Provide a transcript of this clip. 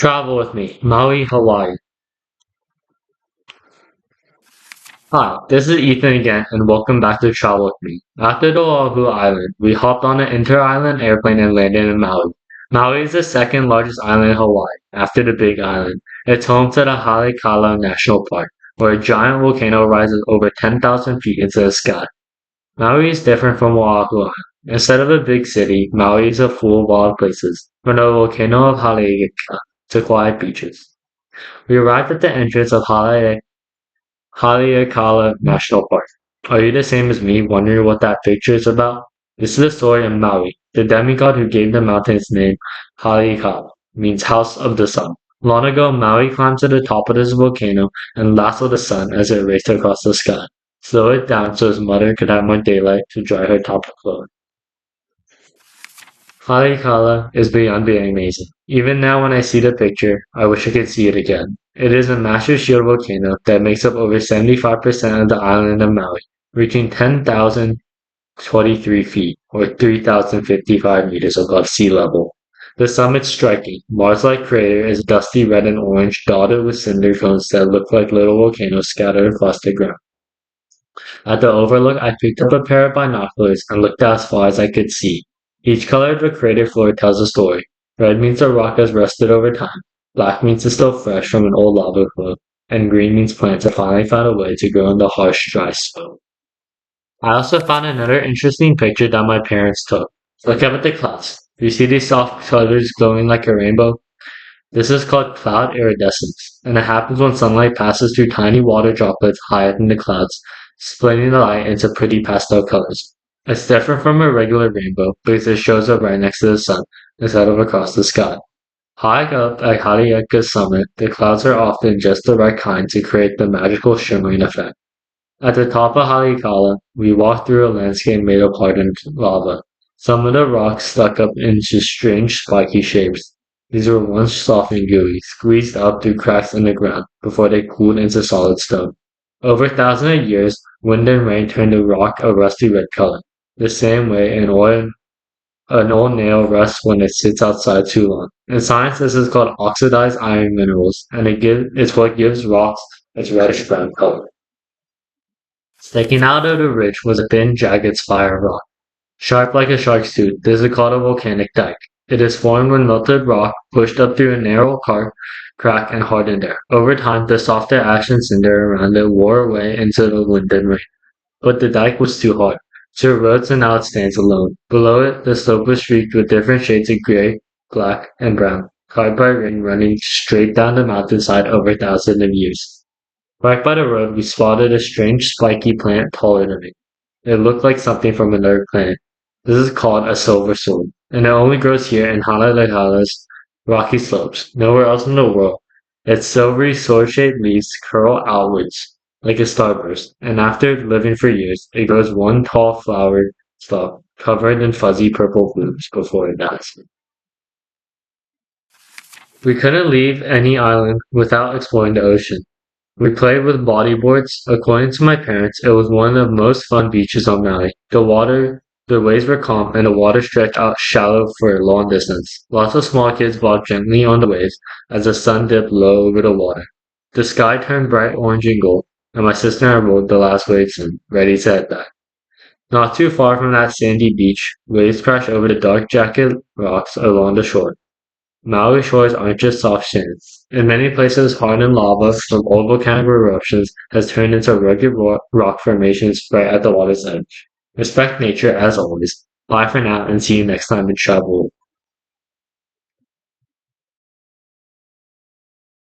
Travel with me, Maui, Hawaii. Hi, this is Ethan again, and welcome back to Travel with me. After the Oahu Island, we hopped on an inter-island airplane and landed in Maui. Maui is the second largest island in Hawaii, after the Big Island. It's home to the Haleakala National Park, where a giant volcano rises over 10,000 feet into the sky. Maui is different from Oahu Island. Instead of a big city, Maui is full of wild places, from the volcano of Haleakala to quiet beaches. We arrived at the entrance of Haleakala National Park. Are you the same as me, wondering what that picture is about? This is the story of Maui, the demigod who gave the mountain its name. Haleakala means house of the sun. Long ago, Maui climbed to the top of this volcano and lassoed the sun as it raced across the sky. Slow it down so his mother could have more daylight to dry her top of clothes. Haleakala is beyond being amazing. Even now when I see the picture, I wish I could see it again. It is a massive shield volcano that makes up over 75% of the island of Maui, reaching 10,023 feet, or 3,055 meters above sea level. The summit's striking. Mars-like crater is dusty red and orange, dotted with cinder cones that look like little volcanoes scattered across the ground. At the overlook, I picked up a pair of binoculars and looked as far as I could see. Each color of the crater floor tells a story. Red means the rock has rusted over time, black means it's still fresh from an old lava flow, and green means plants have finally found a way to grow in the harsh, dry soil. I also found another interesting picture that my parents took. Look up at the clouds. Do you see these soft colors glowing like a rainbow? This is called cloud iridescence, and it happens when sunlight passes through tiny water droplets high up in the clouds, splitting the light into pretty pastel colors. It's different from a regular rainbow because it shows up right next to the sun instead of across the sky. High up at Haleakala's summit, the clouds are often just the right kind to create the magical shimmering effect. At the top of Haleakala, we walked through a landscape made of hardened lava. Some of the rocks stuck up into strange spiky shapes. These were once soft and gooey, squeezed out through cracks in the ground before they cooled into solid stone. Over thousands of years, wind and rain turned the rock a rusty red color, the same way an old nail rusts when it sits outside too long. In science, this is called oxidized iron minerals, and it's what gives rocks its reddish brown color. Sticking out of the ridge was a thin, jagged spire of rock. Sharp like a shark's tooth, this is called a volcanic dike. It is formed when melted rock pushed up through a narrow crack and hardened there. Over time, the softer ash and cinder around it wore away into the wind and rain. But the dike was too hard, so it rose and now it stands alone. Below it, the slope was streaked with different shades of gray, black, and brown, carved by rain running straight down the mountainside over thousands of years. Right by the road, we spotted a strange spiky plant taller than me. It looked like something from another planet. This is called a silver sword, and it only grows here in Honolulu's rocky slopes, nowhere else in the world. Its silvery sword-shaped leaves curl outwards like a starburst, and after living for years, it grows one tall flowered stalk covered in fuzzy purple blooms before it dies. We couldn't leave any island without exploring the ocean. We played with bodyboards. According to my parents, it was one of the most fun beaches on Maui. The waves were calm and the water stretched out shallow for a long distance. Lots of small kids bobbed gently on the waves as the sun dipped low over the water. The sky turned bright orange and gold, and my sister and I rode the last waves in, ready to head back. Not too far from that sandy beach, waves crashed over the dark jagged rocks along the shore. Maui shores aren't just soft sands. In many places, hardened lava from old volcanic eruptions has turned into rugged rock formations right at the water's edge. Respect nature as always. Bye for now and see you next time in travel.